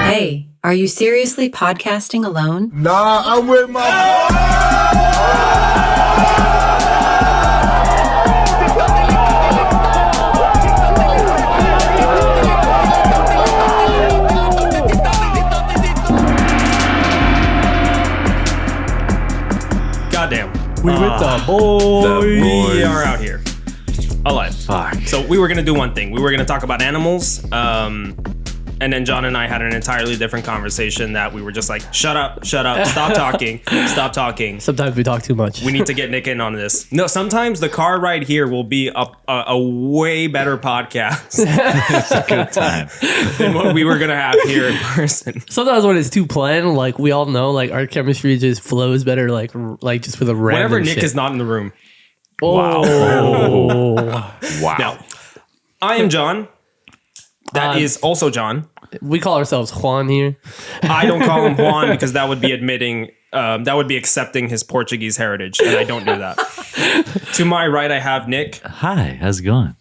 Hey, are you seriously podcasting alone? Nah, I'm with my Goddamn. We with the boys. We are out here. Alive. Fuck. So we were going to do one thing. We were going to talk about animals. And then John and I had an entirely different conversation that we were just like, shut up, stop talking, stop talking. Sometimes we talk too much. We need to get Nick in on this. No, sometimes the car ride here will be a way better podcast It's a good time. than what we were going to have here in person. Sometimes when it's too planned, like we all know, like our chemistry just flows better, like just with a random Whenever Nick shit. is not in the room. Oh. Wow. Now, I am John. That is also John. We call ourselves Juan here. I don't call him Juan because that would be admitting, that would be accepting his Portuguese heritage, and I don't do that. To my right, I have Nick, Hi, how's it going?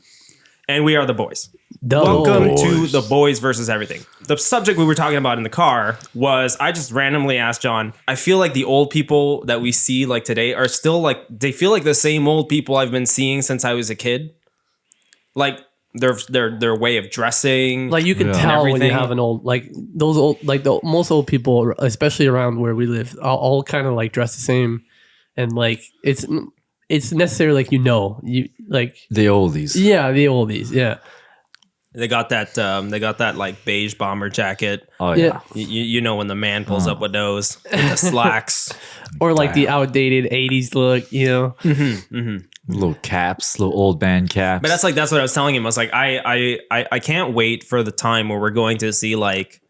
and we are the boys. The Welcome boys. to the boys versus everything. The subject we were talking about in the car was, I just randomly asked John, I feel like the old people that we see like today are still like, they feel like the same old people I've been seeing since I was a kid. Like their way of dressing. Like you can Yeah. tell when you Everything. have an old, like those old, like the most old people, especially around where we live, all kind of like dress the same, and like it's necessary, like you like The oldies. yeah, the oldies, yeah. They got that like beige bomber jacket. Oh, Yeah. yeah. You know when the man pulls up with those, with the slacks. Or like the outdated 80s look, you know. Little caps, little old band caps. But that's what I was telling him. I was like, I can't wait for the time where we're going to see like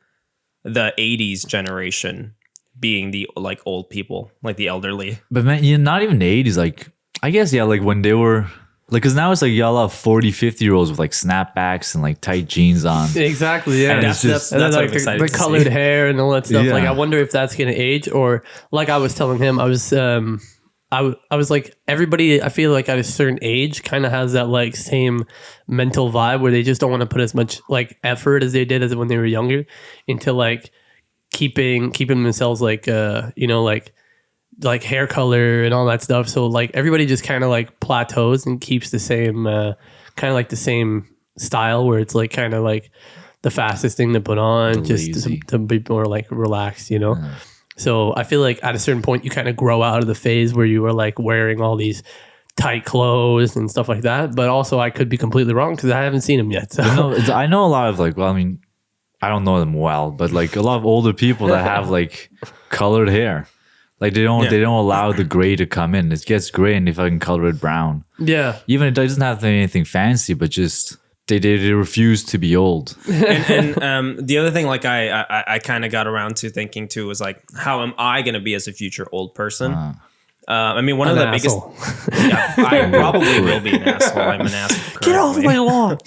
the 80s generation being the like old people, like the elderly. But man, you're not even the 80s. Like, I guess, yeah, like when they were, like, because now it's like y'all have 40, 50-year-olds with like snapbacks and like tight jeans on. Exactly, yeah. And That's it's just- And then what like I'm excited the to colored see. hair and all that stuff. Like Yeah. I wonder if that's gonna age, or like I was telling him, I was like, everybody I feel like at a certain age kind of has that like same mental vibe where they just don't want to put as much like effort as they did as when they were younger into like keeping themselves like you know, like hair color and all that stuff. So like everybody just kind of like plateaus and keeps the same kind of like the same style where it's like kind of like the fastest thing to put on, just Lazy. to be more like relaxed, you know. So I feel like at a certain point you kind of grow out of the phase where you were like wearing all these tight clothes and stuff like that. But also I could be completely wrong because I haven't seen them yet. So No, I know a lot of like, well, I mean, I don't know them well, but like a lot of older people that have like colored hair. Like they don't allow the gray to come in. It gets gray and they fucking color it brown. yeah. Even it doesn't have to be anything fancy, but just they refuse to be old. And the other thing, like I kind of got around to thinking too, was like, how am I going to be as a future old person? I mean, one of the biggest. Yeah, I probably will be an asshole. I'm an asshole. Get off my lawn.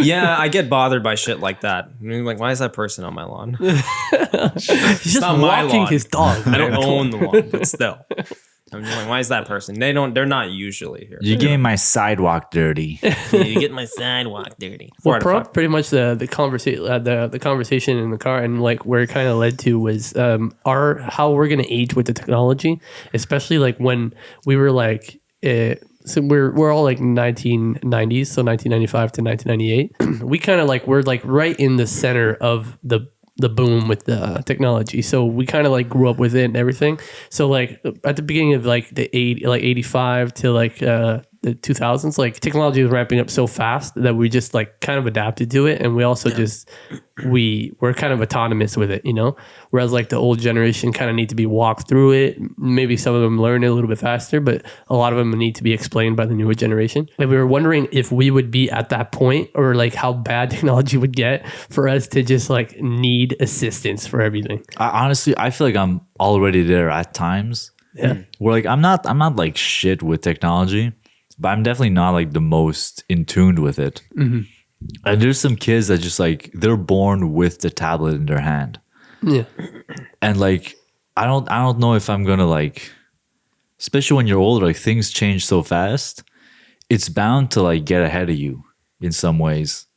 Yeah, I get bothered by shit like that. I mean, like, why is that person on my lawn? He's just not my walking lawn. his dog. I don't own the lawn, but still. I'm just like, why is that person? They're not usually here. You're getting my sidewalk dirty. You get my sidewalk dirty. Well, pretty much the conversation in the car and like where it kind of led to was how we're gonna age with the technology, especially like when we were like so we're all like 1990s, so 1995 to 1998. We kind of like we're like right in the center of the boom with the technology, so we kind of like grew up with it and everything. So like at the beginning of like the 85 to like the 2000s, like technology was ramping up so fast that we just like kind of adapted to it, and we also just we're kind of autonomous with it, you know. Whereas like the old generation kind of need to be walked through it. Maybe some of them learn it a little bit faster, but a lot of them need to be explained by the newer generation. And we were wondering if we would be at that point, or like how bad technology would get for us to just like need assistance for everything. Honestly, I feel like I'm already there at times. Yeah. Where like I'm not like shit with technology, but I'm definitely not like the most in tuned with it. Mm-hmm. And there's some kids that just like they're born with the tablet in their hand. Yeah. And like I don't know if I'm gonna like, especially when you're older, like things change so fast. It's bound to like get ahead of you in some ways.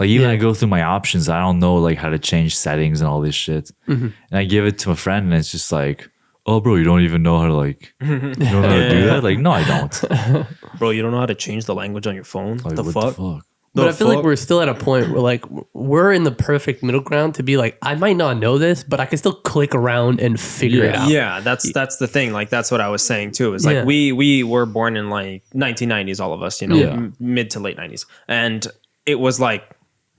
Like even I go through my options, I don't know like how to change settings and all this shit. And I give it to a friend, and it's just like, oh, bro, you don't even know how to like, you don't know how to do that? Like, no, I don't. Bro, you don't know how to change the language on your phone? Like, the what fuck? the fuck? But I feel like we're still at a point where like we're in the perfect middle ground to be like, I might not know this, but I can still click around and figure it out. Yeah, that's the thing. Like that's what I was saying too. It's like we were born in like 1990s, all of us, you know, mid to late 90s, and it was like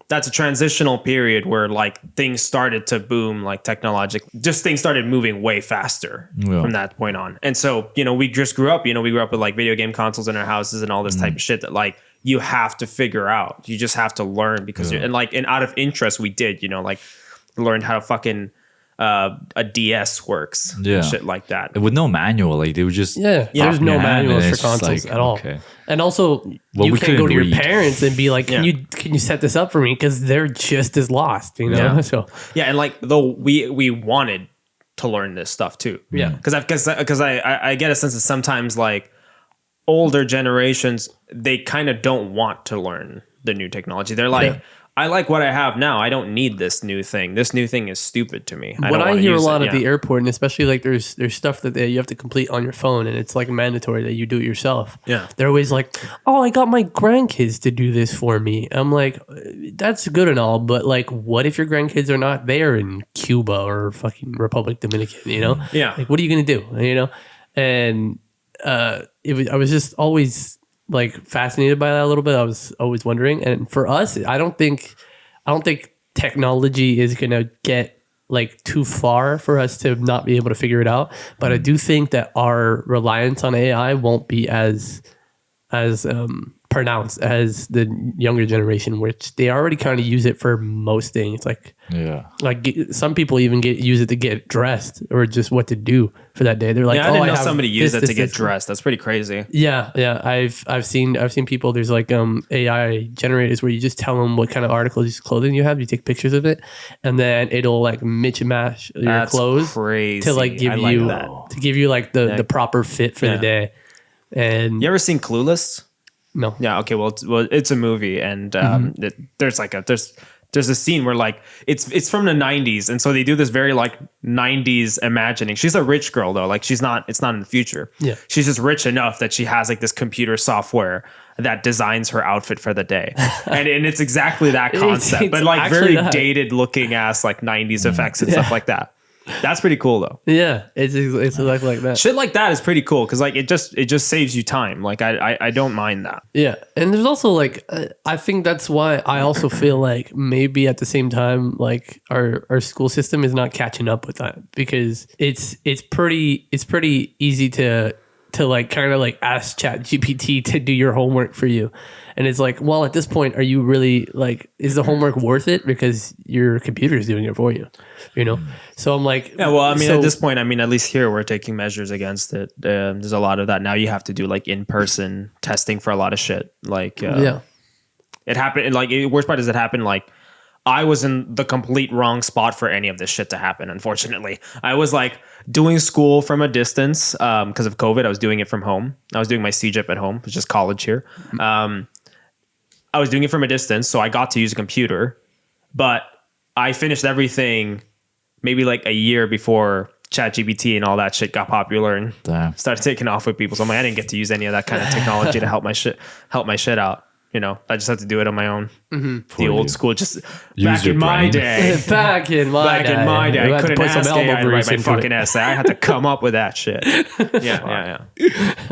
that's a transitional period where like things started to boom, like technologic, just things started moving way faster from that point on. And so you know, we just grew up. You know, we grew up with like video game consoles in our houses and all this type of shit that like. You have to figure out. You just have to learn because you're, and out of interest, we did, you know, like learned how to fucking a DS works, and shit like that. With no manual, like they would just there's no manuals for consoles at all. Okay. And also, you can't go to your parents and be like, can you set this up for me? Because they're just as lost, you know. Yeah. So and like though we wanted to learn this stuff too. Yeah, because I get a sense that sometimes like. Older generations, they kind of don't want to learn the new technology. They're like, I like what I have now. I don't need this new thing. This new thing is stupid to me. What I hear a lot at the airport, and especially like there's stuff that you have to complete on your phone, and it's like mandatory that you do it yourself. Yeah, they're always like, "Oh, I got my grandkids to do this for me." I'm like, that's good and all, but like, what if your grandkids are not there in Cuba or fucking Republic Dominican? You know? Yeah. Like, what are you gonna do? You know? And I was just always like fascinated by that a little bit. I was always wondering, and for us, I don't think technology is gonna get like too far for us to not be able to figure it out. But I do think that our reliance on AI won't be as pronounced as the younger generation, which they already kind of use it for most things. Like some people even use it to get dressed or just what to do for that day. They're like, I didn't know somebody used it to get dressed. That's pretty crazy. Yeah. I've seen people. There's like AI generators where you just tell them what kind of articles, clothing you have. You take pictures of it, and then it'll like mix and match your clothes to like give you like the proper fit for the day. And you ever seen Clueless? No. Yeah. Okay. Well, it's a movie, and there's a scene where like it's from the 90s, and so they do this very like 90s imagining. She's a rich girl though. Like it's not in the future. Yeah. She's just rich enough that she has like this computer software that designs her outfit for the day, and it's exactly that concept, but like very dated looking ass like 90s effects and stuff like that. That's pretty cool though. Yeah, it's exactly like that. Shit like that is pretty cool because like it just saves you time. Like I don't mind that. Yeah, and there's also like I think that's why I also feel like maybe at the same time like our school system is not catching up with that, because it's pretty easy to like kind of like ask ChatGPT to do your homework for you. And it's like, well, at this point, are you really like, is the homework worth it? Because your computer is doing it for you, you know? So I'm like, yeah, well, I mean, at this point, I mean, at least here we're taking measures against it. There's a lot of that. Now you have to do like in-person testing for a lot of shit. Like, it happened. Like, the worst part is it happened. Like, I was in the complete wrong spot for any of this shit to happen. Unfortunately, I was like doing school from a distance because of COVID. I was doing it from home. I was doing my CJIP at home, which is college here. I was doing it from a distance, so I got to use a computer, but I finished everything maybe like a year before ChatGPT and all that shit got popular and started taking off with people. So I'm like, I didn't get to use any of that kind of technology to help my shit out. You know, I just had to do it on my own. The old school, just back in my day. Back in my day, I couldn't ask AI to write my fucking essay. I had to come up with that shit. Yeah.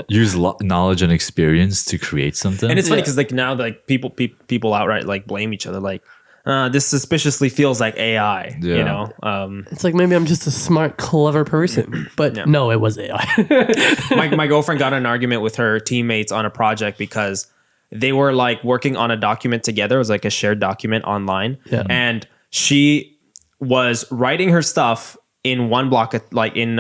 Use knowledge and experience to create something. And it's funny because like now, like people outright like blame each other. Like, this suspiciously feels like AI. Yeah. You know, it's like maybe I'm just a smart, clever person, but no, it was AI. my girlfriend got in an argument with her teammates on a project because they were like working on a document together. It was like a shared document online. Yeah. And she was writing her stuff in one block, like in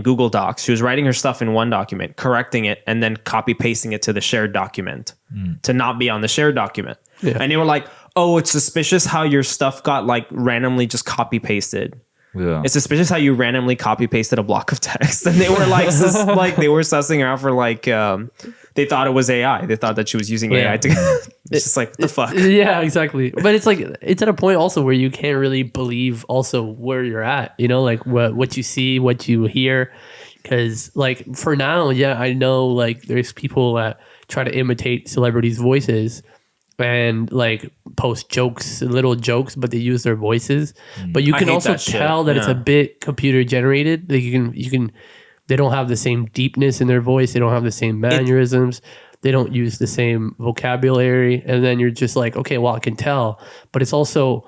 Google Docs. She was writing her stuff in one document, correcting it, and then copy pasting it to the shared document to not be on the shared document. Yeah. And they were like, oh, it's suspicious how your stuff got like randomly just copy pasted. Yeah. It's suspicious how you randomly copy pasted a block of text, and they were like, they were sussing her out for like, they thought it was AI. They thought that she was using AI to. It's just like, what the fuck. Yeah, exactly. But it's like it's at a point also where you can't really believe also where you're at. You know, like what you see, what you hear. Because like for now, yeah, I know like there's people that try to imitate celebrities' voices and like post jokes, little jokes, but they use their voices. But you can also tell that it's a bit computer generated. Like you can, they don't have the same deepness in their voice. They don't have the same mannerisms. They don't use the same vocabulary. And then you're just like, okay, well, I can tell. But it's also,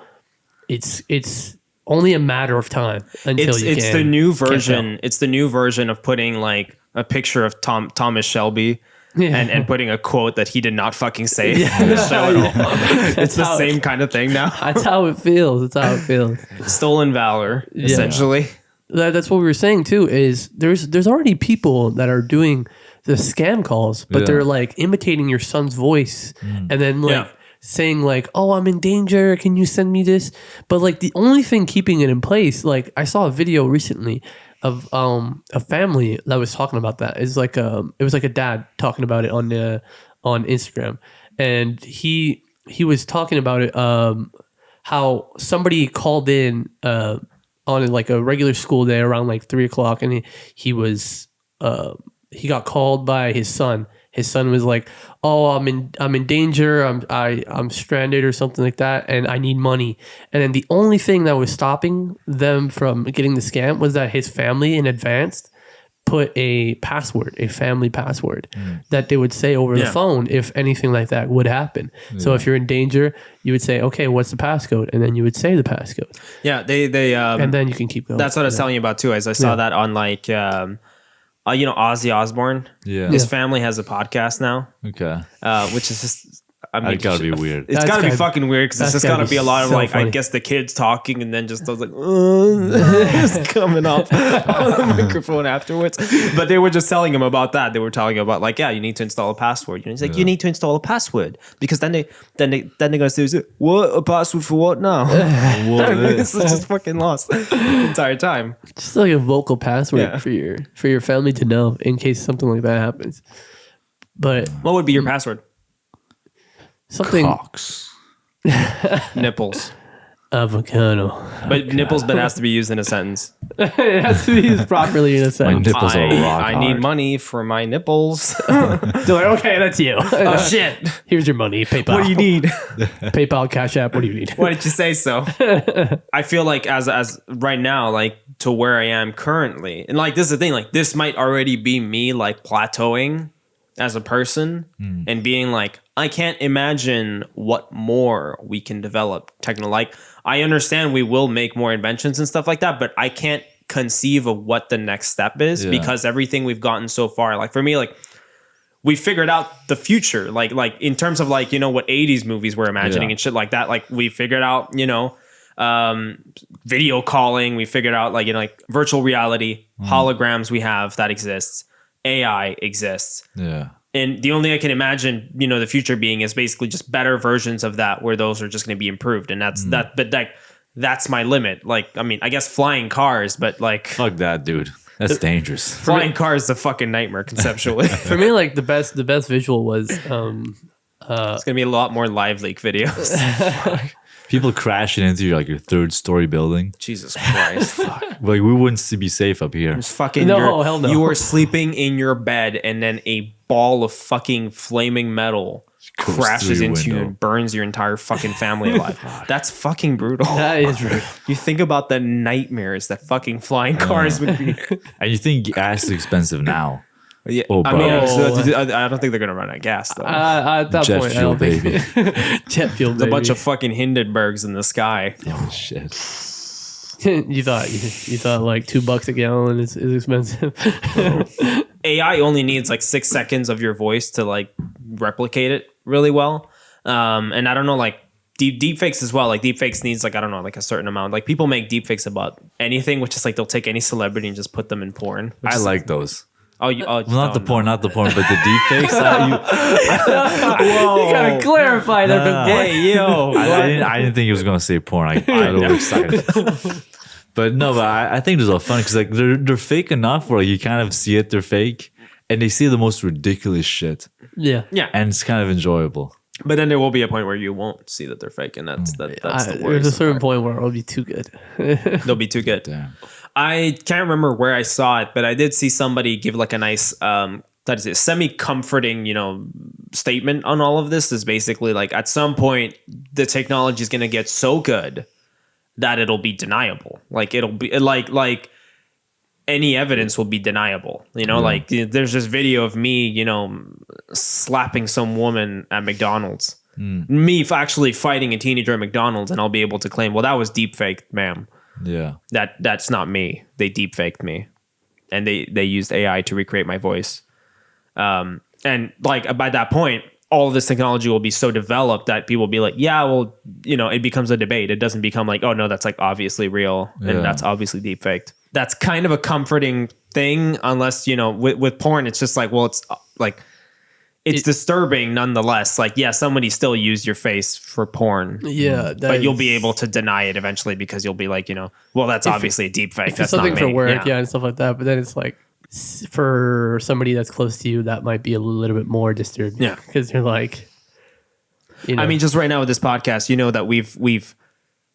it's only a matter of time until it's the new version. It's the new version of putting like a picture of Thomas Shelby. And putting a quote that he did not fucking say in the show at all. It's the same kind of thing now. That's how it feels. That's how it feels. Stolen valor, essentially. That's what we were saying too. Is there's already people that are doing the scam calls, but they're like imitating your son's voice, and then like saying like, "Oh, I'm in danger. Can you send me this?" But like the only thing keeping it in place, like I saw a video recently of a family that was talking about that. It's like it was like a dad talking about it on Instagram, and he was talking about it how somebody called in on like a regular school day around like 3:00, and he got called by his son. His son was like, "Oh, I'm in danger. I'm stranded or something like that, and I need money." And then the only thing that was stopping them from getting the scam was that his family in advance put a family password that they would say over the phone if anything like that would happen. So if you're in danger, you would say, "Okay, what's the passcode?" And then you would say the passcode. Yeah, they and then you can keep going. That's what I was telling you about too. As I saw that on like. You know, Ozzy Osbourne. Yeah. His family has a podcast now. Okay. Which is just, I mean, It gotta be weird. It's gotta be fucking weird because it's just gotta be a lot of like, I guess the kids talking and then just I was like, just coming off on the microphone afterwards. But they were just telling him about that. They were telling him about like, yeah, you need to install a password. He's like, you need to install a password because then they're gonna say, what, a password for what now? This is just fucking lost the entire time. Just like a vocal password for your family to know in case something like that happens. But what would be your password? Something Cocks. Nipples. Avocado. But nipples, but has to be used in a sentence. It has to be used properly in a My sentence. nipples are rock I hard. need money for my nipples. They're like, okay, that's you. Oh shit! Here's your money. PayPal. What do you need? PayPal, Cash App. What do you need? Why did you say so? I feel like as right now, like to where I am currently, and like this is the thing, like this might already be me like plateauing as a person and being like, I can't imagine what more we can develop. Like I understand we will make more inventions and stuff like that, but I can't conceive of what the next step is because everything we've gotten so far, like for me, like we figured out the future, like in terms of like, you know, what 80s movies were imagining and shit like that. Like we figured out, you know, video calling, we figured out like, you know, like virtual reality, holograms we have that exists. AI exists. Yeah. And the only thing I can imagine, you know, the future being is basically just better versions of that where those are just going to be improved. And that's that. But like, that's my limit. Like, I mean, I guess flying cars, but like. Fuck that, dude. That's dangerous. Flying cars is a fucking nightmare conceptually. For me, like the best visual was it's going to be a lot more live leak videos. People crashing into your third story building. Jesus Christ. Like we wouldn't be safe up here. It's fucking hell no. You are sleeping in your bed and then a ball of fucking flaming metal crashes into you and burns your entire fucking family alive. That's fucking brutal. that is rude. You think about the nightmares that fucking flying cars would be. And you think gas is expensive now. Yeah, Oh, I mean, bro. I don't think they're gonna run out of gas though. At that Jet point, fuel, I don't think baby. jet fuel. There's a bunch of fucking Hindenburgs in the sky. Oh shit. you thought like $2 a gallon is expensive. AI only needs like 6 seconds of your voice to like replicate it really well. And I don't know, like deepfakes as well. Like deepfakes needs like, I don't know, like a certain amount. Like people make deepfakes about anything, which is like they'll take any celebrity and just put them in porn. I like those. Well, Not the porn, but the deepfakes. You gotta clarify that. Hey, yo. I didn't think he was gonna say porn. I got a little excited. But no, but I think those are fun because like they're fake enough where you kind of see it, they're fake, and they see the most ridiculous shit, Yeah. Yeah. and it's kind of enjoyable. But then there will be a point where you won't see that they're fake, and that's the There's a worst certain part. point where it'll be too good. They'll be too good. Damn. I can't remember where I saw it, but I did see somebody give like a nice that is it, semi-comforting, statement on all of this. Is basically like at some point the technology is going to get so good that it'll be deniable. Like it'll be like any evidence will be deniable. Like there's this video of me, slapping some woman at McDonald's. Me actually fighting a teenager at McDonald's, and I'll be able to claim, well, that was deep faked, ma'am. Yeah. That's not me. They deep faked me, and they used AI to recreate my voice. And like by that point, all of this technology will be so developed that people will be like, yeah, well, it becomes a debate. It doesn't become like, oh no, that's like obviously real and that's obviously deep faked. That's kind of a comforting thing, unless, with porn, it's just like, well, it's like, it's disturbing nonetheless. Like, yeah, somebody still used your face for porn. Yeah. But you'll be able to deny it eventually because you'll be like, well, that's obviously a deep fake. If That's it's something not me. for work, and stuff like that. But then it's like, for somebody that's close to you, that might be a little bit more disturbing. Yeah. Because you're like, I mean, just right now with this podcast, that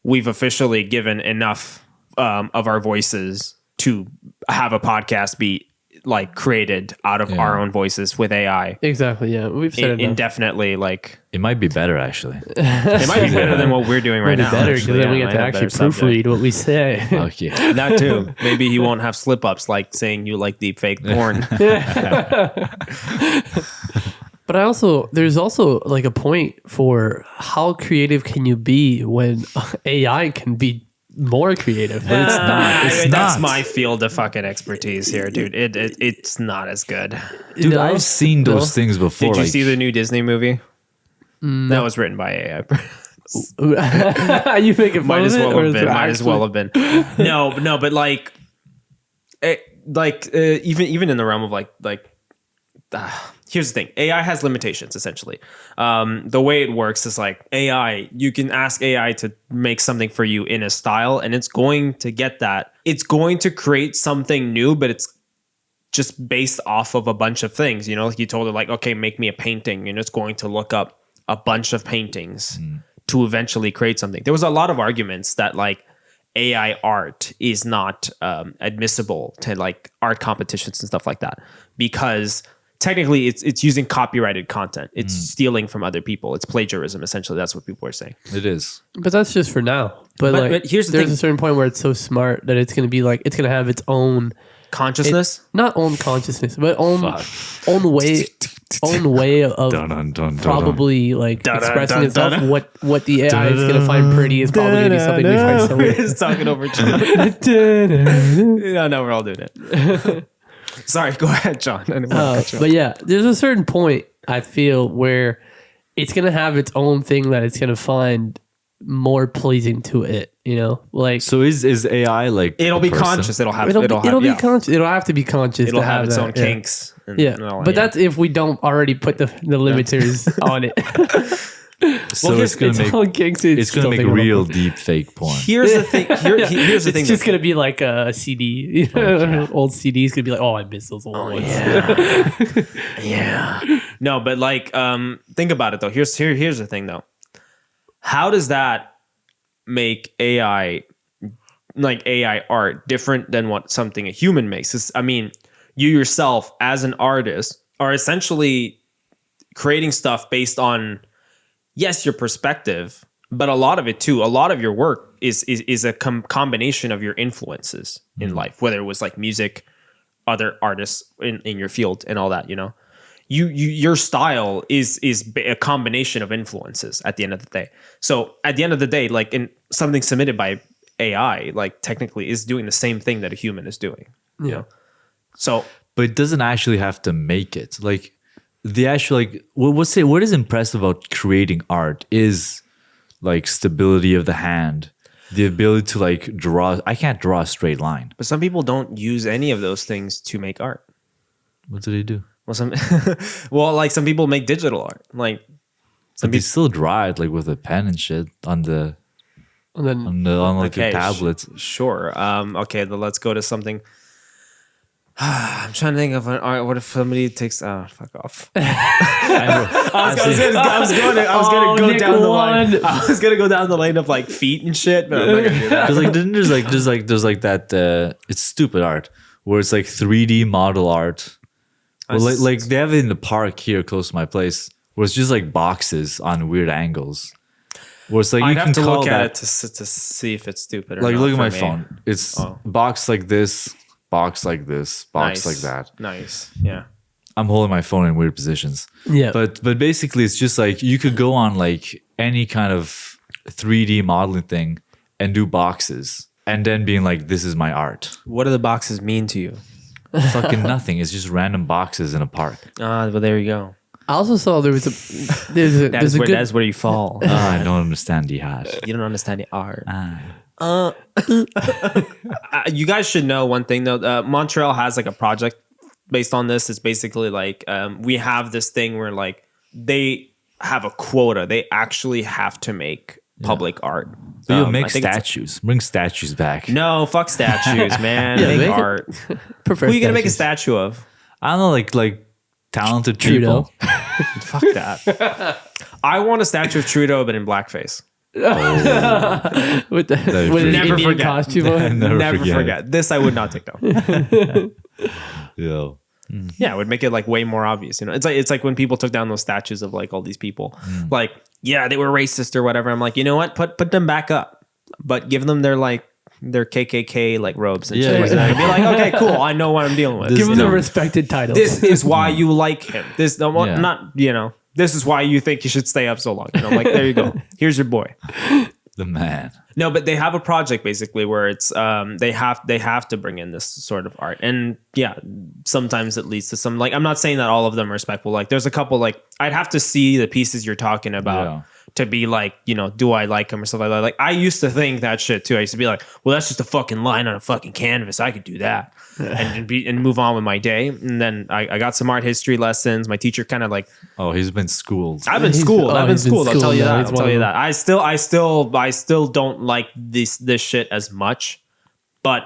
we've officially given enough of our voices to have a podcast be like created out of our own voices with AI exactly. Yeah. We've said it indefinitely. Like It might be better actually. it might be better than what we're doing right now. better because actually. then we Yeah, get to might have actually better subject. proofread what we say. Okay. That too. Maybe he won't have slip ups like saying you like deep fake porn. But there's also like a point for how creative can you be when AI can be more creative. But it's not. It's That's not. my field of fucking expertise here, dude. It's not as good. Dude, No? I've seen those things before. Did you like, see the new Disney movie? That was written by AI. You making fun Might of as it? well or have is been. it Might as well have been. No, but like, even in the realm of here's the thing: AI has limitations. Essentially, the way it works is like AI. You can ask AI to make something for you in a style, and it's going to get that. It's going to create something new, but it's just based off of a bunch of things. Like you told it, like, okay, make me a painting, and it's going to look up a bunch of paintings to eventually create something. There was a lot of arguments that like AI art is not admissible to like art competitions and stuff like that because technically it's using copyrighted content. It's stealing from other people. It's plagiarism. Essentially, that's what people are saying. It is. But that's just for now. But here's the there's thing. a certain point where it's so smart that it's going to be like, it's going to have its own, Consciousness. not own consciousness, but own way of Dun, dun, dun, dun, probably like Dun, dun, expressing dun, itself. dun. What the AI is going to find pretty is probably going to be something we find so weird. It's talking over John. No, we're all doing it. Sorry, go ahead, John. I didn't want to cut you off. But yeah, there's a certain point I feel where it's going to have its own thing that it's going to find more pleasing to it. Like So is AI like It'll a be person? conscious. It'll it'll be yeah. conscious. It'll have to be conscious. It'll to have its that, own yeah. kinks. And, Yeah, and all, but that's if we don't already put the limiters on it. So Well, it's gonna It's make all kinks. it's gonna make real deep fake porn. Here's the thing. Here's the thing. It's just gonna be like a CD. Old CDs gonna be like, oh, I miss those old ones. Yeah. No, but like, think about it though. Here's the thing though. How does that make AI, like AI art, different than what something a human makes? I mean, you yourself as an artist are essentially creating stuff based on, yes, your perspective, but a lot of it too. A lot of your work is a combination of your influences in life, whether it was like music, other artists in your field, and all that. Your style is a combination of influences at the end of the day. So at the end of the day, like in something submitted by AI, like technically is doing the same thing that a human is doing. So, But it doesn't actually have to make it. Like the actual like what is impressive about creating art is like stability of the hand, the ability to like draw. I can't draw a straight line. but some people don't use any of those things to make art. What do they do? Well, like some people make digital art. Like But they still draw it like with a pen and shit on the And then on like your Okay, tablets. Sure. Okay, then let's go to something. I'm trying to think of an art. What if somebody takes? Oh, fuck off. I was gonna go down the line. I was gonna go down the lane of like feet and shit, but I'm not gonna do that. Because like then there's like that it's stupid art where it's like 3D model art. Well, like they have it in the park here close to my place where it's just like boxes on weird angles. Where it's like I'd you have can to call look that, at it to see if it's stupid or like not. look at for my me. phone. It's Oh. box like this, box like this, box like that. Nice. Yeah. I'm holding my phone in weird positions. Yeah. But basically it's just like you could go on like any kind of 3D modeling thing and do boxes and then being like, this is my art. What do the boxes mean to you? Fucking nothing. It's just random boxes in a park. Ah, well, there you go. I also saw there's a good That's where you fall. I don't understand the art. You don't understand the art. You guys should know one thing though. Montreal has like a project based on this. It's basically like we have this thing where like they have a quota. They actually have to make public art. But you'll I make think it's- statues. Bring statues back. No, fuck statues, man. Yeah, make make it- art. prefer Who are you gonna make a statues. statue of? I don't know, like talented Trudeau. people. Fuck that. I want a statue of Trudeau, but in blackface. with the with an Never Indian forget. costume on. Never Forget. forget. This. I would not take down. Yeah. Yeah, it would make it like way more obvious. You know, it's like when people took down those statues of like all these people, like yeah, they were racist or whatever. I'm like, you know what? Put them back up, but give them their KKK like robes and shit. Yeah, And I'd be like, okay, cool. I know what I'm dealing with. Give him the No. respected title. This is why you like him. This no, Yeah. not This is why you think you should stay up so long. And I'm like, there you go. Here's your boy. The man. No, but they have a project basically where it's they have to bring in this sort of art, and yeah, sometimes it leads to some like I'm not saying that all of them are respectful. Like there's a couple like I'd have to see the pieces you're talking about Yeah. to be like do I like him or stuff like that. Like I used to think that shit too. I used to be like, well, that's just a fucking line on a fucking canvas. I could do that and move on with my day. And then I got some art history lessons. My teacher kind of like. Oh, he's been schooled. I've been He's- schooled. oh, I've been he's been schooled. I'll tell schooled you now. that. He's I'll one tell of you that. I still don't like this shit as much, but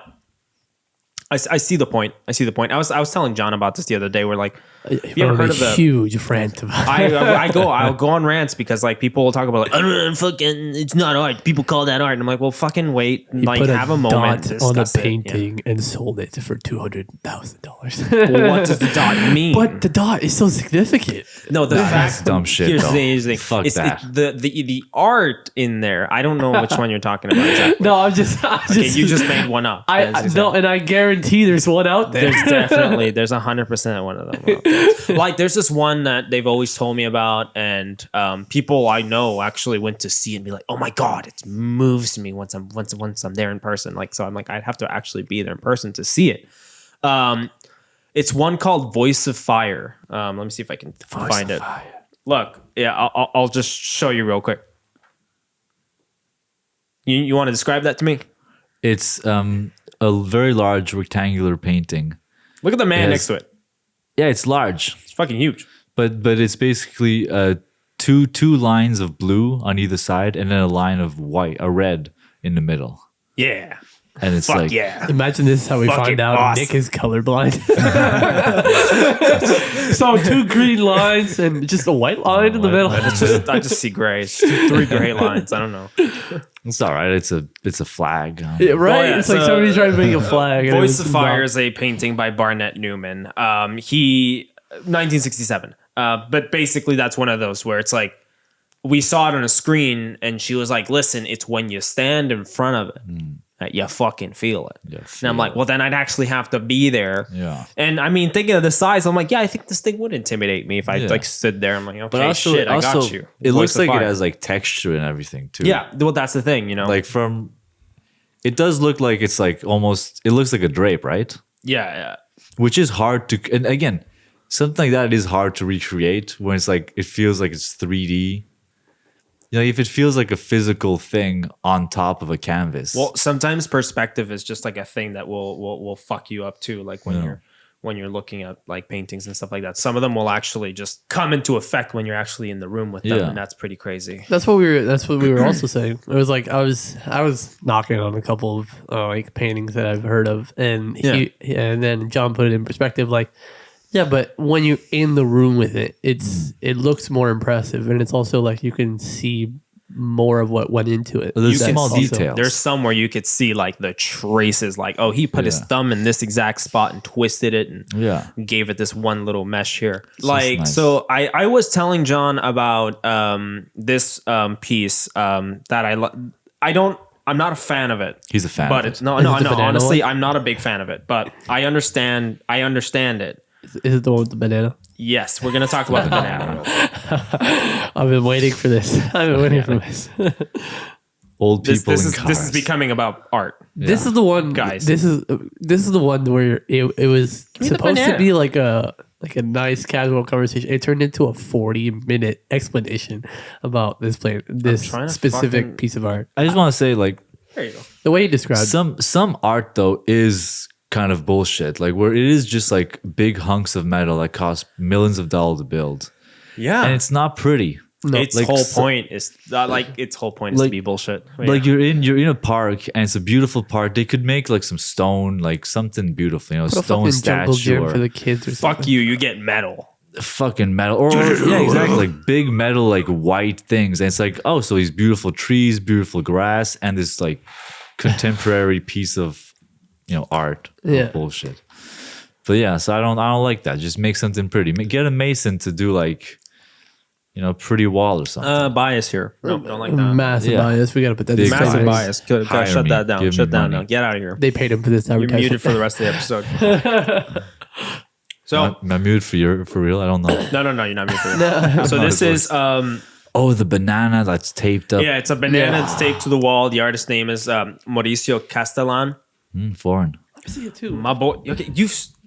I see the point. I was telling John about this the other day. Where like, have you ever heard of the? huge rant about I'll go on rants because like people will talk about like fucking it's not art. People call that art, and I'm like, well, fucking wait, like put have a moment dot to on a discuss it. painting and sold it for $200,000. Well, what does the dot mean? But the dot is so significant. No, the fact dumb shit, Here's the though. thing. Here's the thing. Fuck It's that. the art in there. I don't know which one you're talking about exactly. No, I'm just Okay, you just made one up. I no, and I guarantee there's one out there. There's 100% one of them out there. Like there's this one that they've always told me about, and people I know actually went to see and be like, oh my god, it moves me once I'm there in person. Like so, I'm like I'd have to actually be there in person to see it. It's one called Voice of Fire. Let me see if I can find it. Look, yeah, I'll just show you real quick. You want to describe that to me? It's a very large rectangular painting. Look at the man Yes. next to it. Yeah, it's large. It's fucking huge. But it's basically two lines of blue on either side and then a line of red in the middle. Yeah. And it's Fuck like yeah. Imagine this is how we Fucking find out awesome. Nick is colorblind. So 2 green lines and just a white line in the middle. It's just I just see gray. It's just 3 gray lines. I don't know. it's all right. It's a flag. Yeah, right? Well, yeah, it's like so- somebody trying to make a flag. and it Voice was of Fire not- is a painting by Barnett Newman. He 1967. But basically that's one of those where it's like we saw it on a screen and she was like, listen, it's when you stand in front of it that you fucking feel it. You And I'm like, well, then I'd actually have to be there. Yeah. And I mean, thinking of the size, I'm like, yeah, I think this thing would intimidate me if I Yeah. like stood there. I'm like, okay, But also, shit, I got you. it Voice looks of like it Fire. has like texture and everything too. Yeah, well, that's the thing, Like it does look like it's like almost. It looks like a drape, right? yeah. Which is hard to. And again, something like that is hard to recreate when it's like it feels like it's 3D. You know, if it feels like a physical thing on top of a canvas. Well, sometimes perspective is just like a thing that will fuck you up too. Like when when you're looking at like paintings and stuff like that. Some of them will actually just come into effect when you're actually in the room with them, Yeah. and that's pretty crazy. That's what we were also saying. It was like I was knocking on a couple of like paintings that I've heard of, and and then John put it in perspective, like, yeah, but when you're in the room with it, it looks more impressive, and it's also like you can see more of what went into it. Well, there's You can small see- details. There's some where you could see like the traces, like, oh, he put his Yeah. thumb in this exact spot and twisted it and Yeah. gave it this one little mesh here. nice. So I was telling John about this piece that I'm not a fan of it. He's a fan. But of it's it. no. Is it the banana Honestly, one? I'm not a big fan of it. But I understand it. Is it the one with the banana? Yes, we're gonna talk about the banana. I've been waiting for this. I've been waiting for this. Old people This in is cars. this is becoming about art. This is the one, Guys. This is the one where it was me the supposed to banana. be like a nice casual conversation. It turned into a 40-minute explanation about this trying to specific fucking- piece of art. I just want to say, like, There you go. The way he described some art though is kind of bullshit. Like where it is just like big hunks of metal that cost millions of dollars to build, Yeah, and it's not pretty. its like, whole so- point is its whole point is to Like- be bullshit. Like you're in a park and it's a beautiful park. They could make like some stone, like something beautiful, you know, Put a stone fucking jungle statue gym or for the kids or fuck something. you get metal. fucking metal, or yeah, exactly, like big metal, like white things. And it's like, oh, so these beautiful trees, beautiful grass, and this like contemporary piece of, you know, art. Yeah. Bullshit. But yeah, so I don't like that. Just make something pretty. Get a mason to do like, you know, pretty wall or something. Bias here. No, don't like that. Massive Yeah. bias. We got to put that Big disclaimer. Massive bias. bias. Good. Hire Shut me. that down. Give me Shut that money. down. Get out of here. They paid him for this You're advertisement. muted for the rest of the episode. So Am I muted for real? I don't know. no, you're not muted for it. So this is Oh, the banana that's taped up. it's a banana that's taped to the wall. The artist's name is Mauricio Castellan. Foreign. I see it too. My boy, okay,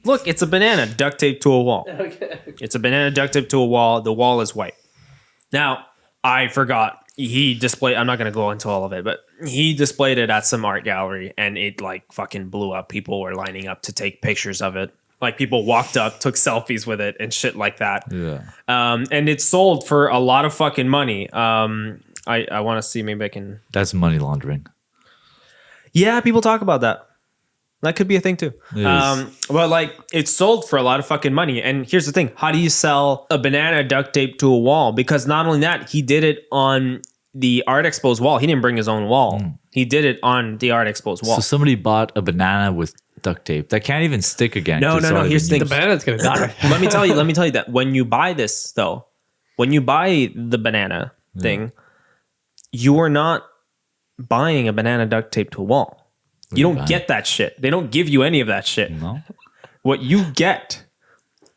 look, it's a banana duct taped to a wall. Okay. It's a banana duct taped to a wall. The wall is white. Now, I forgot. He displayed, I'm not going to go into all of it, but he displayed it at some art gallery and it like fucking blew up. People were lining up to take pictures of it. Like people walked up, took selfies with it and shit like that. Yeah. And it sold for a lot of fucking money. I want to see, maybe I can. That's money laundering. Yeah, people talk about that. That could be a thing too. It is. But like it sold for a lot of fucking money. And here's the thing. How do you sell a banana duct taped to a wall? Because not only that, he did it on the Art Expo's wall. He didn't bring his own wall. He did it on the Art Expo's wall. So somebody bought a banana with duct tape that can't even stick again. No, 'cause it's no, already here's the been thing. The banana's going to die. let me tell you that when you buy this though, when you buy the banana thing, you are not buying a banana duct taped to a wall. You don't get that shit. They don't give you any of that shit. used. No. What you get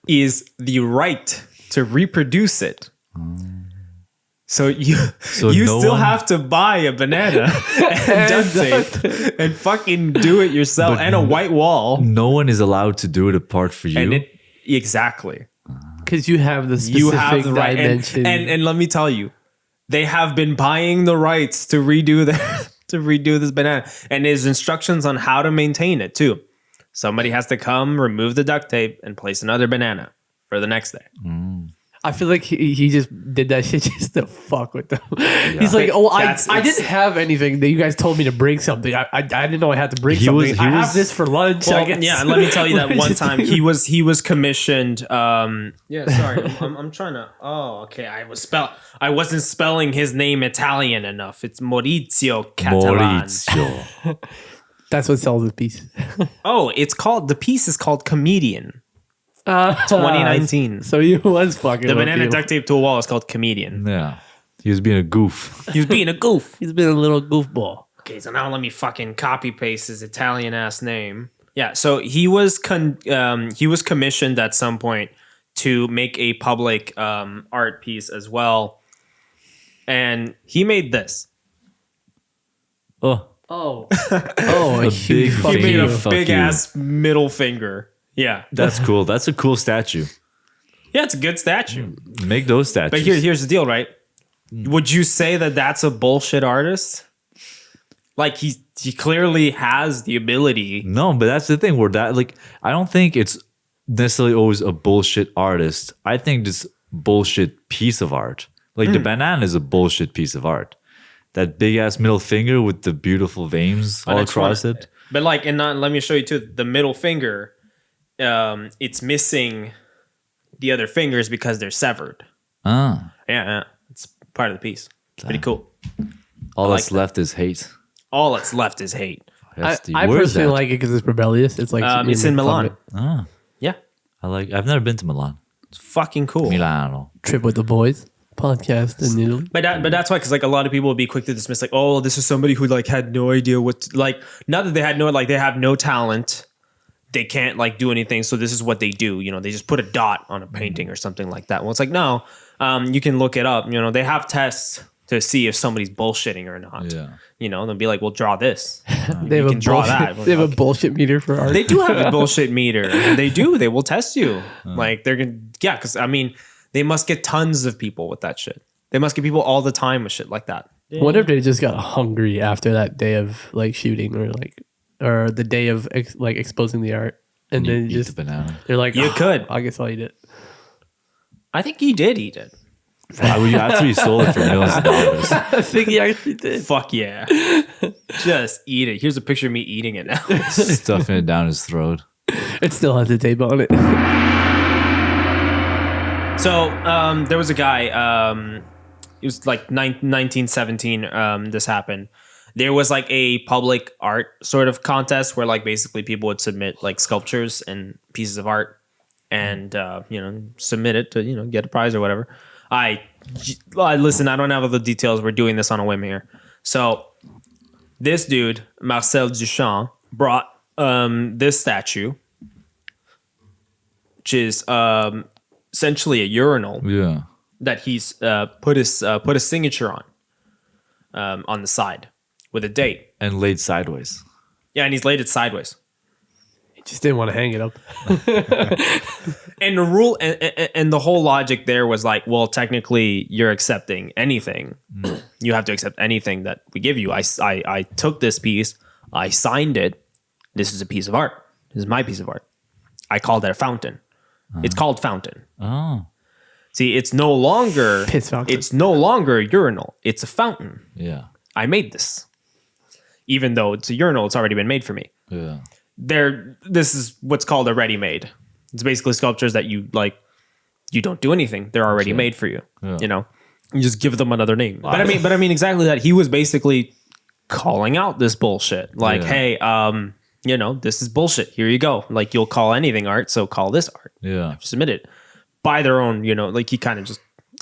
is the right to reproduce it. So you no still one- have to buy a banana and duct tape and fucking do it yourself and a white wall. No one is allowed to do it apart for you. And it exactly. Because you have the specific You have the right dimension. and let me tell you, they have been buying the rights to redo this banana. And there's instructions on how to maintain it too. Somebody has to come, remove the duct tape, and place another banana for the next day. I feel like he just did that shit just to fuck with them. He's like, oh, I didn't have anything that you guys told me to bring something. I didn't know I had to bring He something. was- I he have was- this for lunch. I Well, guess. yeah, and let me tell you that What one did time you do? he was commissioned. Yeah, sorry, I'm trying to. Oh, okay, I wasn't spelling his name Italian enough. It's Maurizio Catalan. Maurizio. That's what sells this piece. Oh, the piece is called Comedian 2019. So he was fucking The with banana you. duct tape to a wall is called Comedian. Yeah. He was being a goof. He was being a goof. He's been a little goofball. Okay, so now let me fucking copy paste his Italian ass name. Yeah, so he was commissioned at some point to make a public art piece as well, and he made this. Oh. Oh, a huge big He fucking made a Fuck big you. ass middle finger. Yeah, That's cool. That's a cool statue. yeah, it's a good statue. Make those statues. But here's the deal, right? Would you say that that's a bullshit artist? Like he clearly has the ability. No, but that's the thing. Where that, like, I don't think it's necessarily always a bullshit artist. I think this bullshit piece of art, like the banana is a bullshit piece of art. That big ass middle finger with the beautiful veins all across it. But like, and let me show you too. The middle finger, it's missing the other fingers because they're severed. Ah, Yeah, it's part of the piece. Pretty cool. all like that's left is hate. All that's left is hate. That's the I word personally that- like it because it's rebellious. It's like It's in Milan. Ah, Yeah, I've never been to Milan. it's fucking cool. Milano. Trip with the boys podcast in Italy. But that's why, because like a lot of people would be quick to dismiss, like, oh, this is somebody who like had no idea like, not that they had they have no talent, they can't like do anything, so this is what they do. They just put a dot on a painting or something like that. Well, it's like no, you can look it up. They have tests to see if somebody's bullshitting or not. Yeah. They'll be like, well, draw this. They have can draw that. They have a bullshit meter for art. They do have a bullshit meter. They do. They will test you. Like they're gonna, yeah. Because I mean, they must get tons of people with that shit. They must get people all the time with shit like that. What if they just got hungry after that day of like shooting or the day of exposing the art, and You then eat just the banana. they're like, You could. I guess I'll eat it. I think he did eat it. Why would you after you sold it for millions of dollars? I think he actually did. Fuck yeah. Just eat it. Here's a picture of me eating it now. Stuffing it down his throat. It still has the tape on it. So there was a guy, it was like 1917, this happened. There was like a public art sort of contest where like basically people would submit like sculptures and pieces of art and, submit it to, get a prize or whatever. I listen, I don't have all the details. We're doing this on a whim here. So this dude, Marcel Duchamp, brought this statue, which is essentially a urinal Yeah. that he's put his signature on the side with a date. And laid sideways. Yeah, and he's laid it sideways. He just didn't want to hang it up. And the rule and the whole logic there was like, well, technically you're accepting anything. You have to accept anything that we give you. I took this piece, I signed it. This is a piece of art. This is my piece of art. I called it a fountain. It's called Fountain. Oh. See, it's no longer Piss fountain. It's no longer a urinal. It's a fountain. Yeah. I made this. Even though it's a urinal, it's already been made for me. Yeah. This is what's called a ready-made. It's basically sculptures that you don't do anything. They're already made for you. Yeah. You just give them another name. But I mean exactly that. He was basically calling out this bullshit. Like, hey, this is bullshit. Here you go. Like, you'll call anything art, so call this art. Yeah. Submit it by their own. Like he kind of just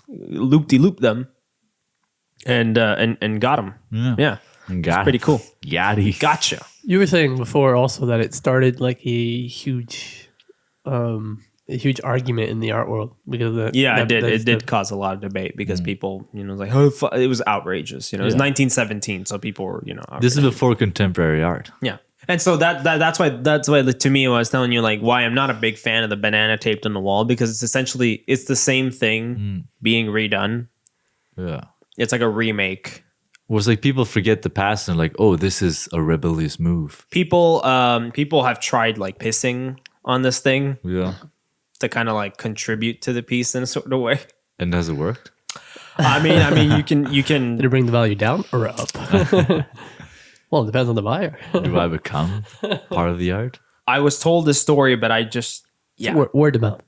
looped them and got them. Yeah. Got Pretty cool. Yachty. Gotcha. You were saying before also that it started like a huge argument in the art world because of that. Yeah, it did. It did cause a lot of debate because people, like, it was outrageous. It was 1917, so people were, outraged. This is before contemporary art. Yeah. And so that's why to me I was telling you like why I'm not a big fan of the banana taped on the wall, because it's essentially the same thing being redone. Yeah. It's like a remake. Well, it's like people forget the past and like, oh, this is a rebellious move. People have tried like pissing on this thing Yeah. to kind of like contribute to the piece in a sort of way. And has it worked? I mean you can Did it bring the value down or up? Well, it depends on the buyer. Do I become part of the art? I was told this story, but I just Word of mouth.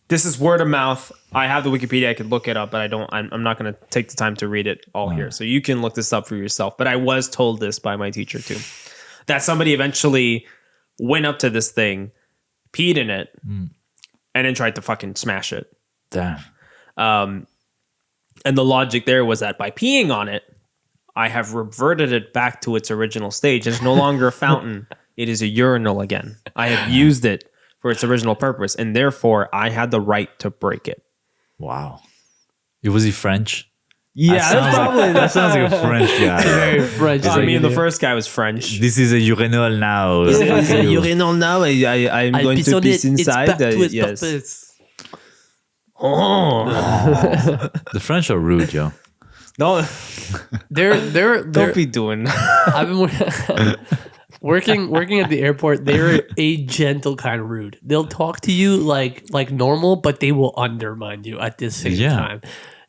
This is word of mouth. I have the Wikipedia. I could look it up, but I'm not going to take the time to read it all here. So you can look this up for yourself. But I was told this by my teacher too, that somebody eventually went up to this thing, peed in it, and then tried to fucking smash it. Damn. And the logic there was that by peeing on it, I have reverted it back to its original stage. It's no longer a fountain. It is a urinal again. I have used it for its original purpose, and therefore I had the right to break it. Wow. Was he French? Yeah, That sounds like a French guy. Very French. I mean, the first guy was French. This is a urinal now. It's a urinal now. I'm going to piss inside. Yes. Oh. The French are rude, yo. No, They're don't be doing. I've been working at the airport, they're a gentle kind of rude. They'll talk to you like normal, but they will undermine you at the same time.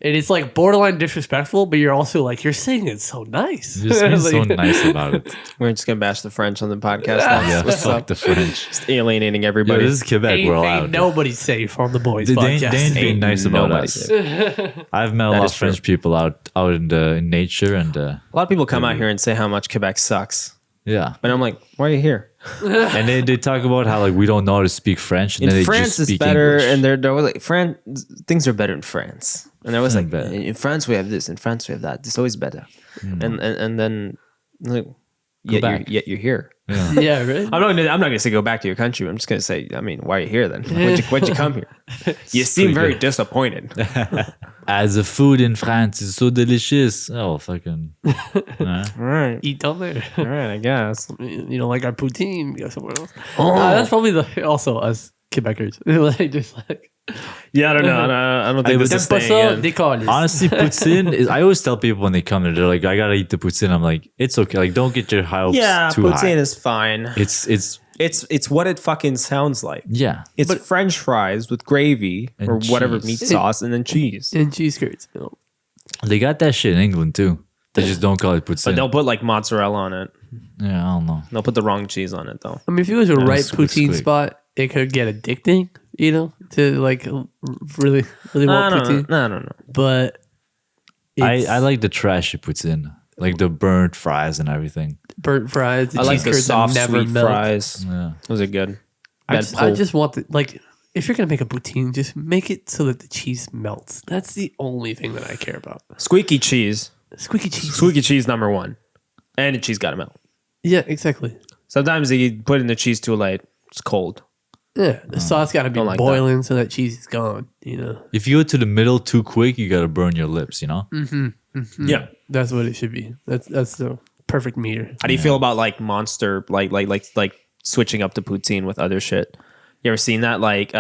And it's like borderline disrespectful, but you're also like, you're saying it so nice. You're just being so nice about it. We're just gonna bash the French on the podcast now. Yeah, What's fuck up? the French. Just alienating Yeah, everybody. this is Quebec. Ain't, We're ain't allowed. nobody safe on the boys They podcast. ain't being nice about nobody us. safe. I've met a That lot is of French people out in nature, and A lot of people come out here and say how much Quebec sucks, yeah, and I'm like, why are you here? and they talk about how like we don't know how to speak French, and then In they France just is speak better, English. and they're like, France, things are better in France. And I was like, better. in France we have this, in France we have that. It's always better. And then like, back. yet you're here. Yeah, right. I'm not gonna say go back to your country. I'm just gonna say, I mean, why are you here then? Why'd you come here? You seem very disappointed. As the food in France is so delicious. Oh, fucking. All right, Eat down there. all right, I guess. You know, like our poutine, go somewhere else. Oh. That's probably also us Quebecers. Like just like Yeah, I don't know. I don't think this is T'aimes pas staying ça? in. Décolle. Honestly, poutine is. I always tell people when they come there, they're like, "I gotta eat the poutine." I'm like, "It's okay. Like, don't get your hopes Yeah, too poutine high." is fine. It's what it fucking sounds like. Yeah, It's French fries with gravy And or whatever cheese. meat sauce and then cheese. And cheese curds. You know. they got that shit in England too. They just don't call it poutine. But they'll put like mozzarella on it. Yeah, I don't know. They'll put the wrong cheese on it though. I mean, if it was a right it's poutine sweet. spot, it could get addicting, you know, to like really want poutine. I don't know. But it's I like the trashy poutine, like the burnt fries and everything. burnt fries. I like cheese the curds that soft never sweet melt. fries. Yeah, Those are good. I Bad just want the, like, if you're gonna make a poutine, just make it so that the cheese melts. That's the only thing that I care about. squeaky cheese. Squeaky cheese. Squeaky cheese number one. And the cheese gotta melt. Yeah, exactly. Sometimes you put in the cheese too late. It's cold. Yeah, the sauce got to be Don't like boiling so that cheese is gone. You know, if you go to the middle too quick, you gotta burn your lips. You know. Yeah. that's what it should be. That's the perfect meter. How do you feel about like monster like switching up the poutine with other shit? You ever seen that? Like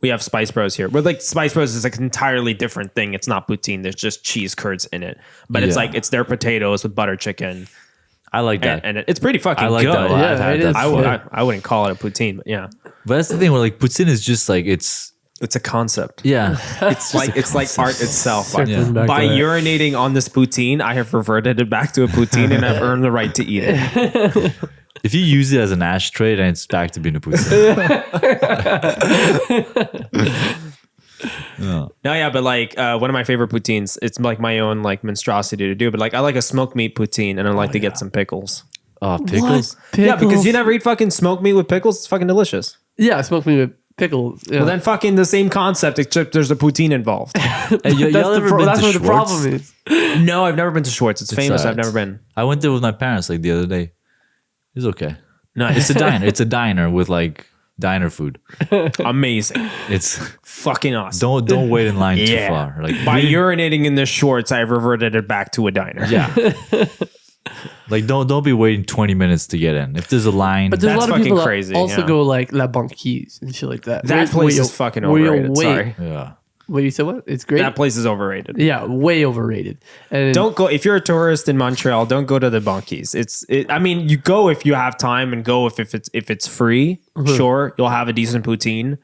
we have Spice Bros here. But like Spice Bros is like an entirely different thing. It's not poutine. There's just cheese curds in it. But it's Yeah. like it's their potatoes with butter chicken. I like that. And it's pretty fucking I like good. that a lot. Yeah, I've had it that is. before. I wouldn't call it a poutine, but yeah. But that's the thing where like poutine is just like it's It's a concept. yeah. It's like art itself. Circling back By to that. urinating on this poutine, I have reverted it back to a poutine and I've earned the right to eat it. If you use it as an ashtray, then it's back to being a poutine. No, yeah, but like one of my favorite poutines, it's like my own like monstrosity to do, but like I like a smoked meat poutine and I like to get some pickles. Oh, pickles. Yeah, because you never eat fucking smoked meat with pickles. It's fucking delicious. Yeah, smoked meat with pickles. Yeah. Well, then fucking the same concept, except there's a poutine involved. Hey, that's y'all ever been that's to what the Schwartz? problem is. No, I've never been to Schwartz. It's famous. I've alright. never been. I went there with my parents like the other day. It's okay. Nice. It's a diner. It's a diner with like diner food. Amazing. It's Fucking awesome. don't wait in line Yeah. too far. Like By really- urinating in the shorts, I've reverted it back to a diner. yeah. Like don't be waiting 20 minutes to get in. If there's a line, But there's That's a lot of fucking people crazy, that also yeah. go like La Banquise and shit like that. That place is fucking overrated. Sorry. yeah. Wait, you said what? It's great. That place is overrated. Yeah, way overrated. And Don't go if you're a tourist in Montreal. Don't go to the Banquise. I mean, you go if you have time and go if it's free. Sure, you'll have a decent poutine,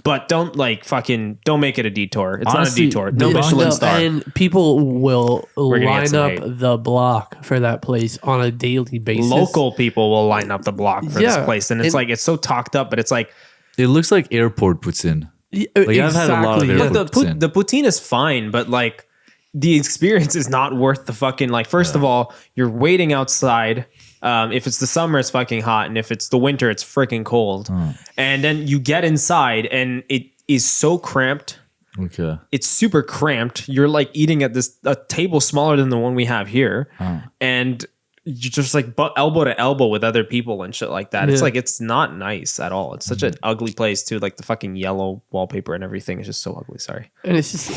but don't don't make it a detour. It's Honestly, not a detour. No the Michelin No, star. and people will gonna get line some up hate. the block for that place on a daily basis. Local people will line up the block for this Yeah, place, and it's and- like it's so talked up, but it's like It looks like airport puts in. Like, I've had a lot of but airport poutine. the poutine is fine, but like the experience is not worth the fucking like. First of all, you're waiting outside. If it's the summer, it's fucking hot, and if it's the winter, it's freaking cold. And then you get inside, and it is so cramped. Okay. It's super cramped. You're like eating at a table smaller than the one we have here, and you're just like elbow to elbow with other people and shit like that. It's Yeah. like it's not nice at all. It's such an ugly place too. Like the fucking yellow wallpaper and everything is just so ugly. Sorry. And it's just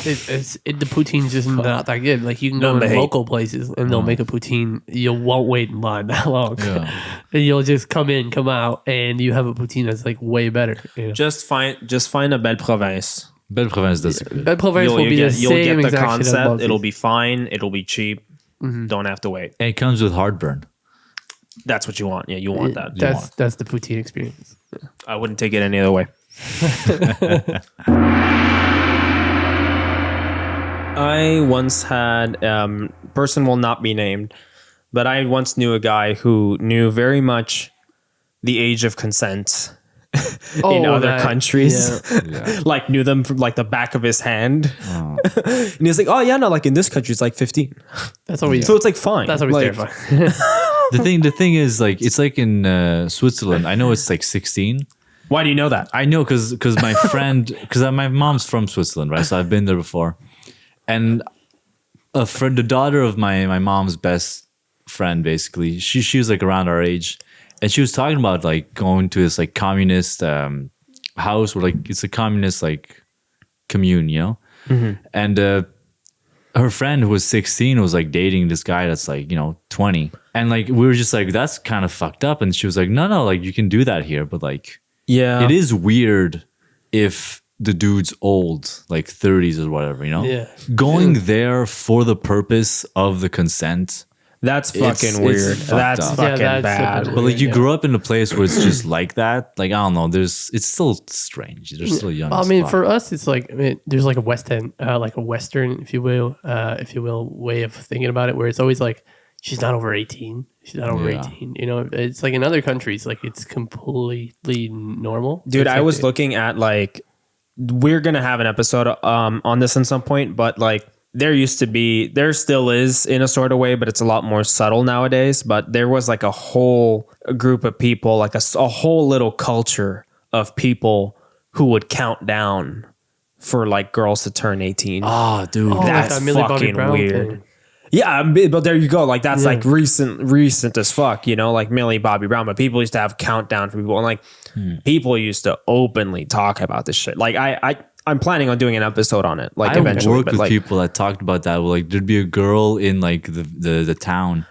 the poutine's just not that good. Like you can go None to in hate. local places and they'll make a poutine. You won't wait in line that long. Yeah. And you'll just come out, and you have a poutine that's like way better. You know? Just find a Belle Province. Belle Province does it good. Belle Province will be the You'll same get the exact shit as concept. Banquise. It'll be fine. It'll be cheap. Don't have to wait. And it comes with heartburn. That's what you want. Yeah, you want that. That's the poutine experience. I wouldn't take it any other way. I once had person will not be named, but I once knew a guy who knew very much the age of consent in other countries. Yeah. Like knew them from like the back of his hand. And he's like, oh yeah, no, like in this country it's like 15. That's always So it's like fine. that's always like, terrifying. The thing is like it's like in Switzerland. I know it's like 16. Why do you know that? I know because my friend my mom's from Switzerland, right? So I've been there before, and a friend, the daughter of my mom's best friend, basically, she was like around our age, and she was talking about like going to this like communist house where like it's a communist like commune, you know, and her friend who was 16 was like dating this guy that's like 20, and like we were just like that's kind of fucked up, and she was like no like you can do that here, but like. Yeah. It is weird if the dude's old, like 30s or whatever, Yeah. Going there for the purpose of the consent. That's It's fucking weird. fucked That's up. fucking Yeah, that's bad. super But like you Yeah. grew up in a place where it's just like that. Like, I don't know, it's still strange. They're still young. Well, I as mean, fuck. for us, it's like there's like a Western, if you will, way of thinking about it, where it's always like she's not over 18. She's not over Yeah. 18. It's like in other countries, like it's completely normal. Dude, It's I like was looking at like we're gonna have an episode on this at some point, but like there still is in a sort of way, but it's a lot more subtle nowadays. But there was like a whole group of people, like a whole little culture of people who would count down for like girls to turn 18. Oh, dude. like That's that Millie Bobby fucking Brown weird. thing. Yeah, but there you go. Like that's like recent as fuck, like Millie Bobby Brown. But people used to have countdown for people, and like people used to openly talk about this shit. Like I'm planning on doing an episode on it, like I eventually. worked But with like, people that talked about that. Like, there'd be a girl in like the town,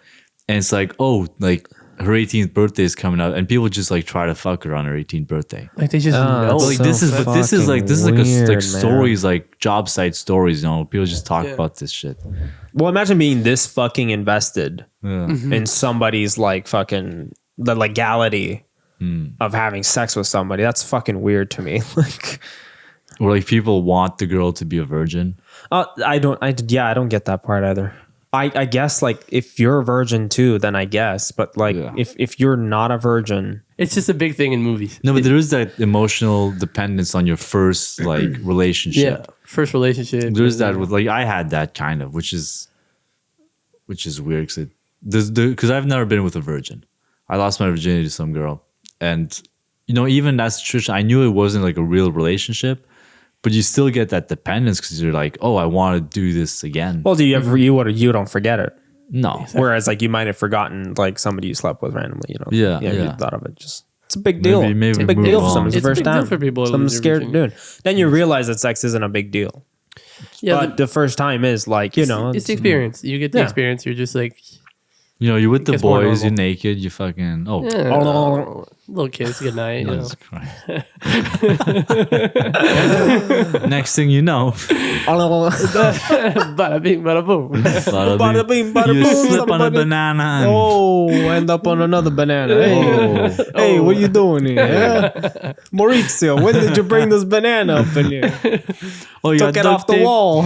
and it's like, oh, like her 18th birthday is coming up, and people just like try to fuck her on her 18th birthday. Like they just know. But like so this is like weird, man. stories, like job site stories. People just talk about this shit. well, imagine being this fucking invested Yeah. in somebody's like fucking the legality of having sex with somebody. That's fucking weird to me. Like, Or like people want the girl to be a virgin. I don't get that part either. I guess like if you're a virgin too, then I guess. But like Yeah. if you're not a virgin, It's just a big thing in movies. No, but there is that emotional dependence on your first like relationship. Yeah, first relationship. There's that with like I had that kind of, which is weird because I've never been with a virgin. I lost my virginity to some girl, and even that's tradition. I knew it wasn't like a real relationship, but you still get that dependence because you're like, oh, I want to do this again. well, do you ever you don't forget it? No, Whereas like you might have forgotten like somebody you slept with randomly. Yeah, you yeah. thought of it. Just it's a big deal. Maybe it's a big move deal for on. someone. It's the It's a first big deal time for people to Someone's lose their scared of doing. Then you realize that sex isn't a big deal. Yeah, But the first time is like it's the experience. You get the Yeah. experience. You're just like, you're with the Gets more boys, you're normal. naked, you fucking little kids, good night. Jesus Christ. Next thing you know, Bada bing, bada boom. Bada bing, bada you boom, slip on a somebody- banana. And, Oh, end up on another banana. Hey, hey, what are you doing here? Yeah? Maurizio, when did you bring this banana up in here? oh, you Took got it off duct the tape? wall.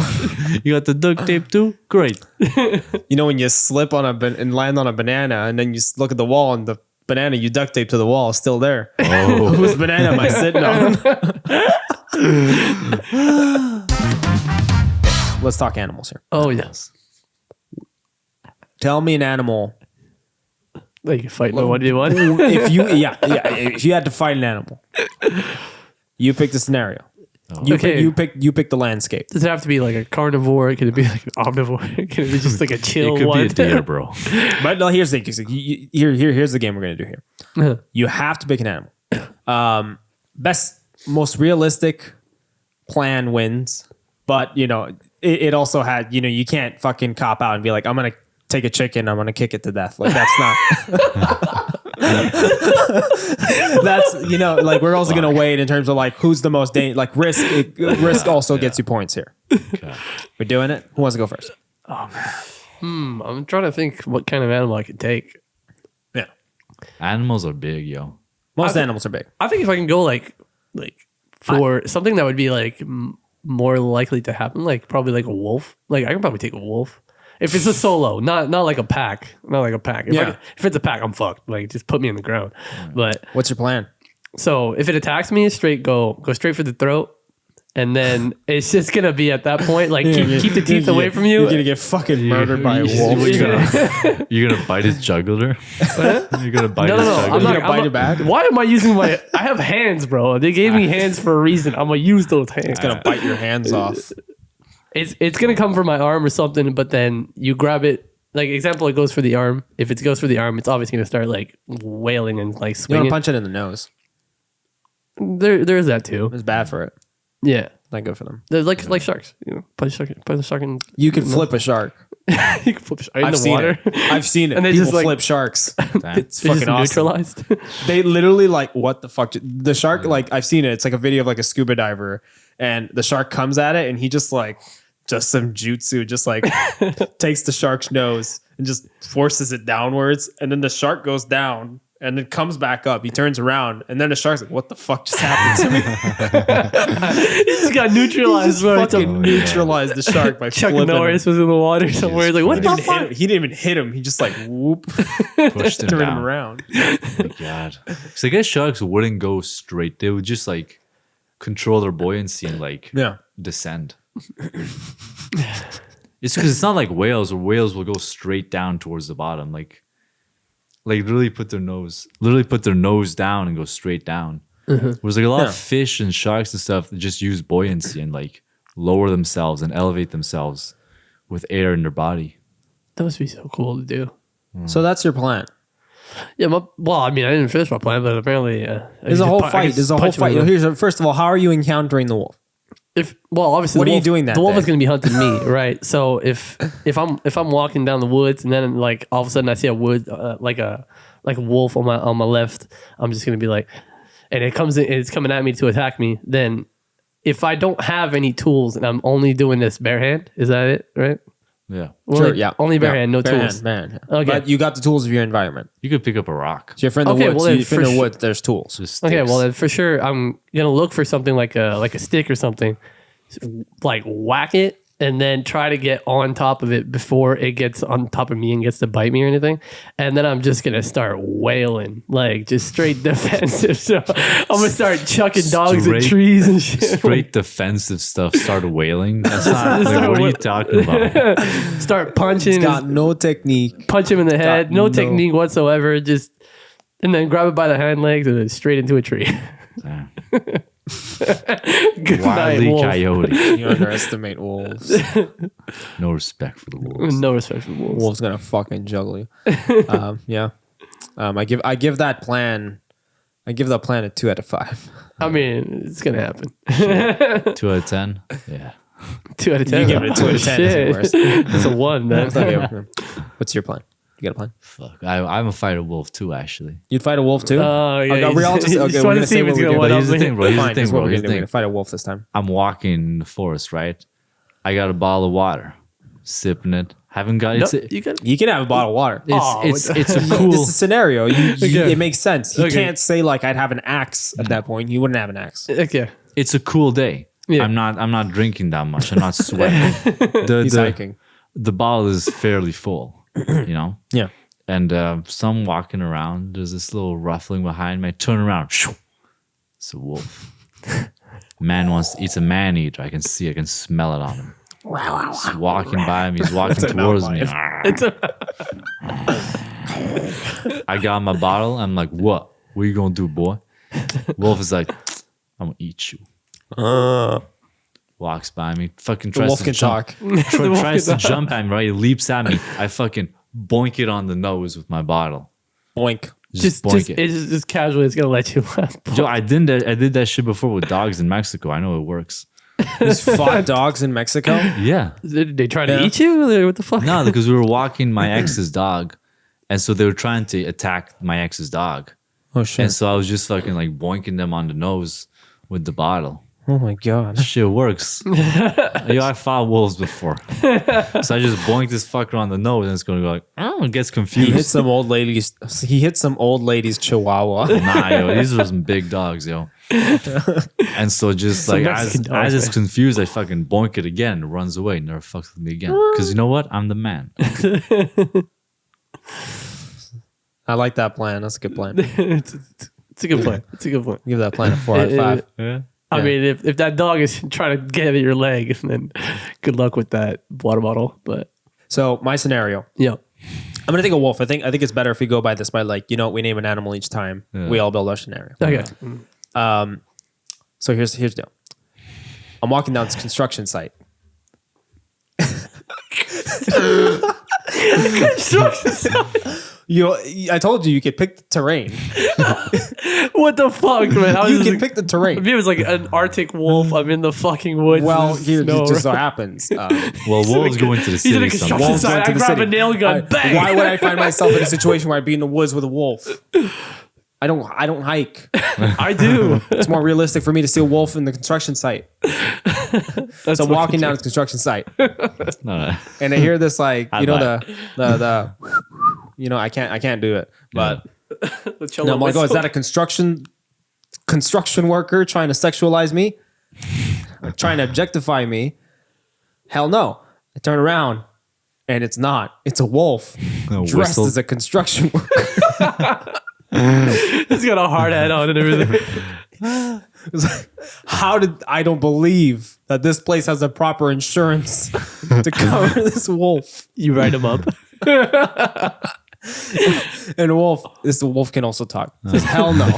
You got the duct tape too? Great. When you slip on and land on a banana, and then you look at the wall, and the banana you duct tape to the wall is still there. Oh. Whose banana am I sitting on? Let's talk animals here. Oh yes. Tell me an animal. Like fight no one do one. If you had to fight an animal, you pick the scenario. Okay. You pick the landscape. Does it have to be like a carnivore? Can it be like an omnivore? Can it be just like a chill It could one? be a deer, bro. But no, here's the thing. Here's the game we're gonna do here. You have to pick an animal. Most realistic plan wins. But it also had you can't fucking cop out and be like, I'm gonna take a chicken, I'm gonna kick it to death. Like that's not. That's like we're also gonna weigh it in terms of like who's the most like risk. Risk also gets you points here. Okay. We're doing it. Who wants to go first? I'm trying to think what kind of animal I could take. Yeah. Animals are big, yo. Most animals are big. I think if I can go like for something that would be like more likely to happen, like probably like a wolf. Like I can probably take a wolf if it's a solo, not like a pack, not like a pack. If it's a pack, I'm fucked. Like just put me in the ground. But What's your plan? so if it attacks me, go straight for the throat. And then it's just gonna be at that point, like keep the teeth away from you. You're gonna get fucking murdered by a wolf. You're gonna bite his jugular. You're gonna bite his jugular. I'm not gonna bite it back. Why am I using my? I have hands, bro. They gave me hands for a reason. I'm gonna use those hands. It's gonna bite your hands off. It's gonna come from my arm or something, but then you grab it. Like example, it goes for the arm. If it goes for the arm, it's obviously gonna start like wailing and like You swinging. wanna punch it in the nose. There is that too. It's bad for it. Yeah, Not good for them. they're like sharks. You know, punch a shark in. You can flip a shark. You can flip a shark in I've the seen water. it. I've seen it. And they People just, like- flip sharks. It's They're fucking just awesome. neutralized. They literally like, what the fuck? The shark, like, I've seen it. It's like a video of like a scuba diver, and the shark comes at it, and he just like, just some jutsu, just like takes the shark's nose and just forces it downwards, and then the shark goes down. And it comes back up. He turns around, and then the shark's like, "What the fuck just happened to me?" He just got neutralized. Bro. It's a- Fucking neutralized the shark by Chuck flipping Norris him. was in the water somewhere. He's like, what He the didn't, hit fuck? him. He didn't even hit him. He just like whoop, Pushed him turned him down. around. Oh my god. So I guess sharks wouldn't go straight. They would just like control their buoyancy and like Yeah. descend. It's because it's not like whales, where whales will go straight down towards the bottom. Like literally put their nose down and go straight down. Whereas like a lot of fish and sharks and stuff that just use buoyancy and like lower themselves and elevate themselves with air in their body. That must be so cool to do. So that's your plan. Yeah, well, I mean, I didn't finish my plan, but apparently, There's a whole fight. There's a whole fight. First of all, how are you encountering the wolf? Obviously, What the are you wolf- doing that The wolf day? is going to be hunting me, right? So if I'm walking down the woods and then like all of a sudden I see a wood like a wolf on my left, I'm just going to be like, and it's coming at me to attack me. Then if I don't have any tools and I'm only doing this bare hand, is that it? Right? Yeah. Only bare hand, no bare tools. Hand, bare hand. Okay. But you got the tools of your environment. You could pick up a rock. So if you're in the Okay, woods, well, then if you're in for the woods, there's tools. Just Okay, sticks. well then for sure I'm gonna look for something like a stick or something, like whack it and then try to get on top of it before it gets on top of me and gets to bite me or anything. And then I'm just gonna start wailing, like just straight defensive. So I'm gonna start chucking dogs at Straight- trees and shit. Straight defensive stuff. Start wailing. That's not like, what are you talking about? Start punching, It's got no technique. punch him in the head, no no- technique whatsoever. Just and then grab it by the hind legs and then straight into a tree. Yeah. Good night, Wily wolf. coyote. You underestimate wolves. No respect for the wolves. No respect for wolves. Wolf's gonna fucking juggle you. Yeah. I give that plan. I give that plan a 2 out of 5. I mean, it's gonna happen. 2 out of 10. Yeah. 2 out of 10. You give it a 2 out of 10. Shit. It's It's a 1, man. What's your plan? You got a plan? Fuck. I'm a fighter wolf too, actually. You'd fight a wolf too? Oh, yeah. Okay, we all just okay. We're gonna say what we're doing. But here's the thing, bro. Here's the Fine, thing, that's what bro. we're Here's gonna the do. We're thing. gonna fight a wolf this time. I'm walking in the forest, right? I got a bottle of water, sipping it. Haven't got No, it's you got You can have a bottle of water. it's a This cool. is a scenario. Okay. It makes sense. You Okay. can't say like I'd have an axe at that point. You wouldn't have an axe. okay. It's a cool day. Yeah. I'm not drinking that much. I'm not sweating. He's hiking. The bottle is fairly full, you know. Yeah. And so I'm walking around. There's this little ruffling behind me. I turn around. Shoo. It's a wolf. It's a man eater. I can see. I can smell it on him. He's walking by me. He's walking towards me. I got my bottle. I'm like, what? What you gonna do, boy? Wolf is like, I'm gonna eat you. Walks by me. Fucking The tries wolf to can jump. talk. Tries to jump at me, right? He leaps at me. I fucking boink it on the nose with my bottle. Boink. Just boink it. It's just casually. It's gonna let you laugh. Joe, I did that shit before with dogs in Mexico. I know it works. He's fought dogs in Mexico. Yeah. Did they try to Yeah. eat you? What the fuck? No, because we were walking my ex's dog. And so they were trying to attack my ex's dog. Oh shit. And so I was just fucking like boinking them on the nose with the bottle. Oh my god. Shit works. Yo, I fought wolves before. So I just boink this fucker on the nose and it's going to go like, oh, it gets He confused. hit some old ladies. He hit some old lady's chihuahua. Nah, yo, these were some big dogs, yo. And so just like Mexican dogs, as it's confused, I fucking boink it again and it runs away. Never fucks with me again. Because you know what? I'm the man. I like that plan. That's a good plan. It's a good plan. It's a good plan. Give that plan a 4 out of 5. Yeah. I mean, if that dog is trying to get at your leg, then good luck with that water bottle. But So my scenario. yeah, I'm gonna take a wolf. I think it's better if we go by this by like, we name an animal each time. Yeah. We all build our scenario. okay. So here's the deal. I'm walking down this construction site. I told you could pick the terrain. What the fuck, man? I was You just can like, pick the terrain. if it was like an Arctic wolf, I'm in the fucking woods. Well, there's here snow it just so around. happens. Well, wolves go into the He's in a city construction sometimes. site. I grab a nail gun. Bang. Why would I find myself in a situation where I'd be in the woods with a wolf? I don't hike. I do. It's more realistic for me to see a wolf in the construction site. So I'm walking down this construction site, No. and I hear this like I the I can't do it, but no, I'm like, oh, is that a construction worker trying to sexualize me, trying to objectify me? Hell no! I turn around, and it's not. It's a wolf dressed whistle. as a construction worker. He's got a hard hat on and everything. It's like, I don't believe that this place has the proper insurance to cover this wolf. You write him up. And the wolf can also talk. Says, hell no.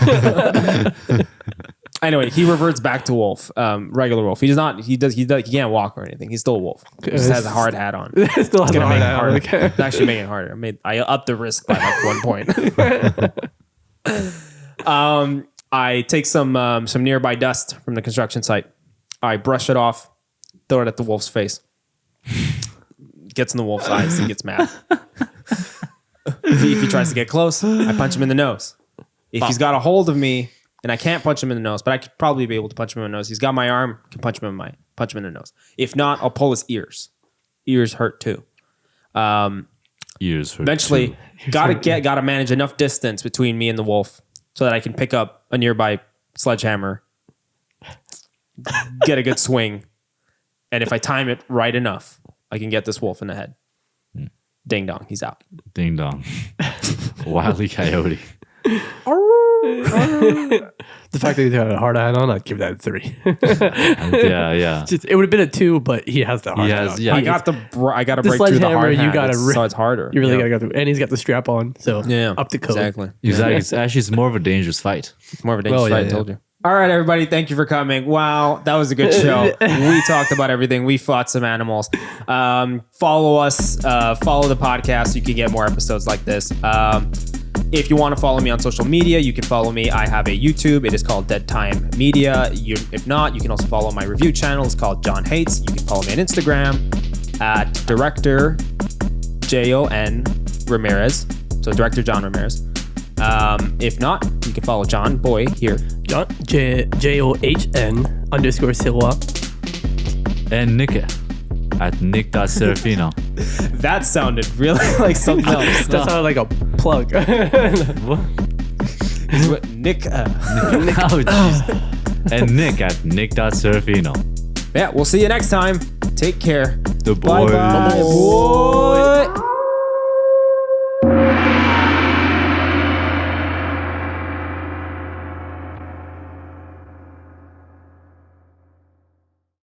Anyway, he reverts back to wolf, regular wolf. He can't walk or anything. He's still a wolf. He just has a hard hat on. It's Still has a gonna hard make it hat on. harder. Okay. It's actually making it harder. I upped the risk by like 1 point. I take some nearby dust from the construction site. I brush it off, throw it at the wolf's face. Gets in the wolf's eyes. He gets mad. If he tries to get close, I punch him in the nose. If he's got a hold of me, and I can't punch him in the nose, but I could probably be able to punch him in the nose. He's got my arm, can punch him in the nose. If not, I'll pull his ears. Ears hurt too. Ears hurt Eventually, too. gotta manage enough distance between me and the wolf so that I can pick up a nearby sledgehammer, get a good swing, and if I time it right enough, I can get this wolf in the head. Ding dong, he's out. Ding dong. Wily coyote. The fact that he's got a hard hat on, I'd give that a 3. Yeah. It would have been a 2, but he has the hard He hat has- on. yeah. I gotta break through the sledgehammer, hard hat. you gotta So it's harder. You really Yeah. gotta go through, and he's got the strap on, so up to code. Exactly. Exactly. It's more of a dangerous fight. It's more of a dangerous Well, yeah, fight, I told you. All right, everybody. Thank you for coming. Wow, that was a good show. We talked about everything. We fought some animals. Follow us. Follow the podcast so you can get more episodes like this. If you want to follow me on social media, you can follow me. I have a YouTube. It is called Deadtime Media. If not, you can also follow my review channel. It's called John Hates. You can follow me on Instagram at Director Jon Ramirez. So Director John Ramirez. If not, you can follow John Boy here. John JOHN_Sirois. And Nika at Nick.Serafino. That sounded really like something else. That sounded like a plug. What? It's what Nick. Oh, jeez. And Nick at Nick.Serafino. Yeah, we'll see you next time. Take care. The boy. Bye bye.